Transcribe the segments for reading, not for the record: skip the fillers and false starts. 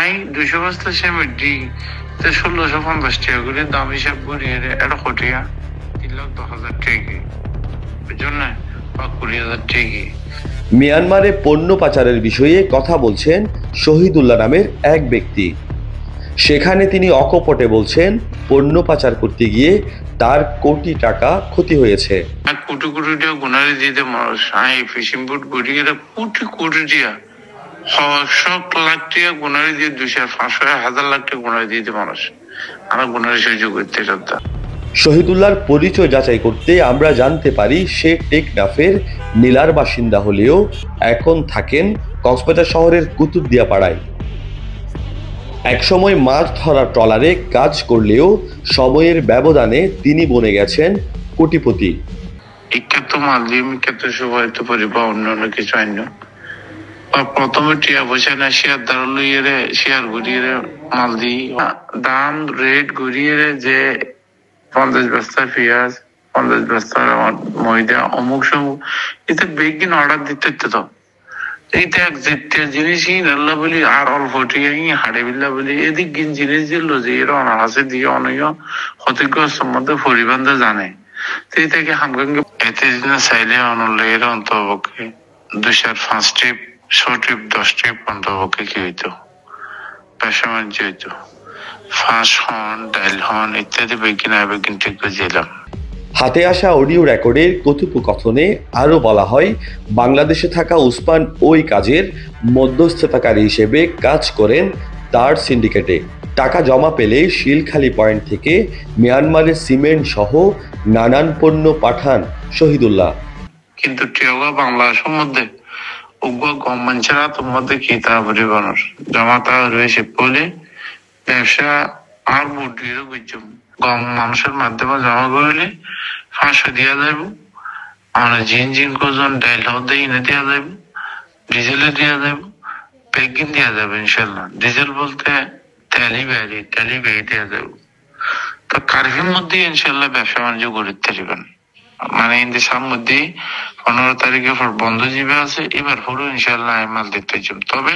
I 200 বস্তা cement দিই 1650 টাকা করে দাম হিসাব করি এটা কোটিয়া 3,10,000 টাকা বুঝুন না বা 20,000 টাকা। মিয়ানমারে পণ্য পাচারের বিষয়ে কথা বলছেন শহীদুল্লাহ নামের এক ব্যক্তি। সেখানে তিনি অকপটে বলছেন পণ্য পাচার করতে গিয়ে তার কোটি টাকা ক্ষতি হয়েছে। কোটি কোটি টাকা গুনারি দিতে মানুষ ফিশিং বোট গড়িয়ে কোটি কোটি টাকা 100 লাখ টাকা গুনারি দিয়ে 200-500-1000 লাখ টাকা গুনারি দিতে মানুষ আমরা গুনারি সহ্য করতে চাচ্ছি। শহীদুল্লাহর পরিচয় যাচাই করতে আমরা জানতে পারি সে টেকনাফের নীলার বাসিন্দা হলেও এখন থাকেন কক্সবাজার শহরের কুতুবদিয়া পাড়ায়। একসময় মাছ ধরা ট্রলারে কাজ করলেও সময়ের ব্যবধানে তিনি বনে গেছেন কোটিপতি। ইচ্ছাত মাল দিয়ে মিক্ষাত সবাই তো পারি বা অন্যান্য কিছু আইন প্রথমে টিয়া পয়সা না শেয়ার দ্বারা লইয়ে শেয়ার ঘুরিয়ে মাল দিই দাম রেট ঘুরিয়ে যে 50 বস্তা পেঁয়াজ 50 বস্তা ময়দা অমুক সমুক এতে বেগিন অর্ডার দিতে তো এইটা যেটা জিনিসই আল্লাহ বলি আর অল্প টিয়াই হাড়ে বিল্লা বলি এদিক গিন জিনিস দিল যে এরা অনাহাসে দিয়ে অনেক ক্ষতিগ্রস্ত মধ্যে পরিবান্ধা জানে তো এটাকে হামগাঙ্গে এতে চাইলে অনলে এর অন্তপক্ষে 2-5 ট্রিপ 100 ট্রিপ 10 ট্রিপ অন্তপক্ষে কি হইতো ব্যবসা বাণিজ্য হইতো ফাঁস হন ডাইল হন ইত্যাদি বেগিন ঠিক বুঝলাম। হাতে আসা অডিও রেকর্ডের কথোপকথনে আরও বলা হয় বাংলাদেশে থাকা উসমান ওই কাজের মধ্যস্থতাকারী হিসেবে কাজ করেন তার সিন্ডিকেটে। টাকা জমা পেলে শিলখালি পয়েন্ট থেকে মিয়ানমারের সিমেন্ট সহ নানান পণ্য পাঠান শহীদুল্লাহ। কিন্তু টিয়াগা বাংলাদেশের মধ্যে উগ্র গভর্নমেন্টেরা তোমাদের কি তারপরে মানুষ জমা তা রয়েছে বলে ব্যবসা আর বুদ্ধিরও বুঝছুম মানুষের মাধ্যমে জমা করলে 500 দিয়া যাইব আমরা জিন কজন ডাইল হতে এনে দেওয়া যাইব ডিজেলে দেওয়া যাইব বেগিন দেওয়া যাবে ইনশাল্লাহ। ডিজেল বলতে তেলি বেড়ি দেওয়া যাইব তো কার্ফির মধ্যে ইনশাল্লাহ ব্যবসা বাণিজ্য করতে পারবেন মানে ইন্দিসার মধ্যে 15 তারিখে বন্ধ জীবে আছে এবার পুরো ইনশাল্লাহ মাল দিতে চাই তবে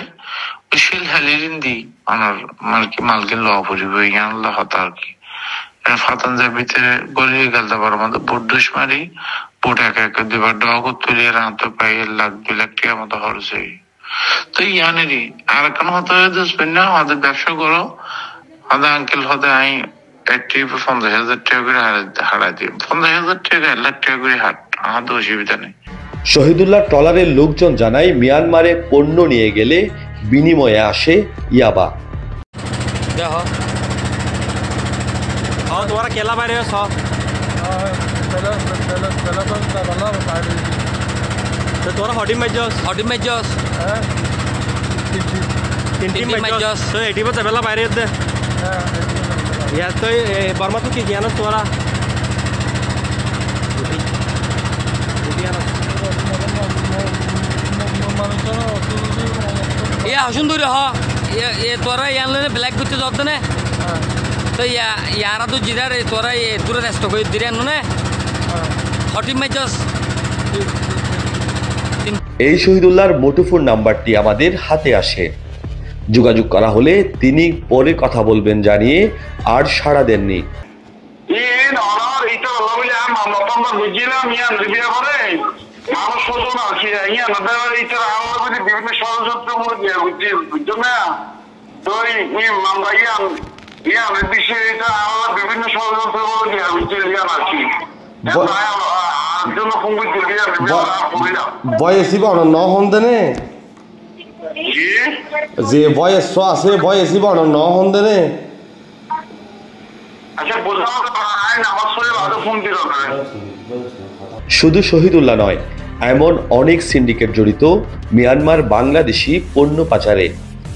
ওই শিল হালিরিন দি আমার মালকে লওয়া পড়বে আল্লাহ হতা আর কি ফাতানজার ভিতরে গলিয়ে গেলতে পারো আমাদের বোট দুশ্মারি বোট একা দুবার ডগ তুলিয়ে রাঁধতে পাই 1-2 লাখ টাকা মতো খরচ হয় তো ইয়ানেরই আর এখন হতে দুশ্মেন না আমাদের ব্যবসা করো আমাদের আঙ্কেল হতে আই একটি 50,000 টাকা করে হারা দিই 50,000 টাকা 1 লাখ টাকা করে হাট আমাদের অসুবিধা নেই। শহীদুল্লাহ ট্রলারের লোকজন জানায় মিয়ানমারে পণ্য নিয়ে গেলে বিনিময়ে আসে ইয়াবা। तुम्हारा केला बारे हो 100 तो तुम्हारा हॉटी में जोस टिंटी में जोस तो 80 पर तबला बारे होते या तो बर्मा तो क्या ना तुम्हारा ये सुंदर हाँ ये तुम्हारा यहाँ लेने ब्लैक कुछ जोते ने तो यारा तो जिधर तोरा ये तुरंत रेस्ट को दिरे नुने हॉटी में जस এই শহীদুল্লাহর মুঠোফোন নাম্বারটি আমাদের হাতে আসে। যোগাযোগ করা হলে তিনি পরে কথা বলবেন জানিয়ে আর সাড়া দেননি। বিভিন্ন ষড়যন্ত্র বয়সী বর্ণ হন্দেনে যে বয়স আছে বয়সী বর্ণ হন্দেনে শুধু শহীদুল্লাহ নয় এমন অনেক সিন্ডিকেট জড়িত মিয়ানমার বাংলাদেশি পণ্য পাচারে।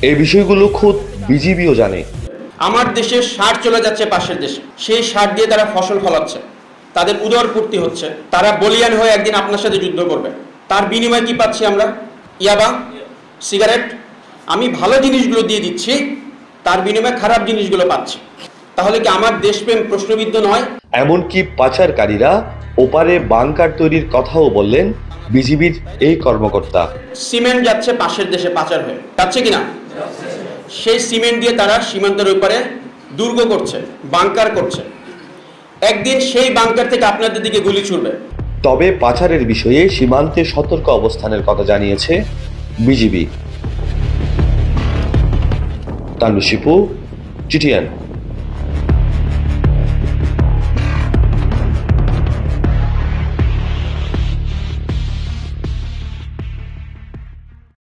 এই বিষয়গুলো খুব বিজিবিও জানে। আমার দেশের সার চলে যাচ্ছে পাশের দেশে, সেই সার দিয়ে তারা ফসল ফলাচ্ছে, তাদের উদরপূর্তি হচ্ছে, তারা বলিয়ান হয়ে একদিন আপনার সাথে যুদ্ধ করবে। তার বিনিময়ে কি পাচ্ছি আমরা? ইয়াবা, সিগারেট। আমি ভালো জিনিসগুলো দিয়ে দিচ্ছি, তার বিনিময়ে খারাপ জিনিসগুলো পাচ্ছি। তাহলে কি আমার দেশপ্রেম প্রশ্নবিদ্ধ নয়? এমনকি পাচারকারীরা ওপারে বাংকার তৈরির কথাও বললেন বিজিবির এই কর্মকর্তা। সিমেন্ট যাচ্ছে পাশের দেশে পাচার হয়ে, যাচ্ছে কিনা? সেই সিমেন্ট দিয়ে তারা সীমান্তের ওপারে দুর্গ করছে, বাংকার করছে। একদিন সেই বাংকার থেকে আপনাদের দিকে গুলি ছুড়বে। তবে পাচারের বিষয়ে সীমান্তে সতর্ক অবস্থানের কথা জানিয়েছে বিজিবি। তানভীর শিপু, GTN।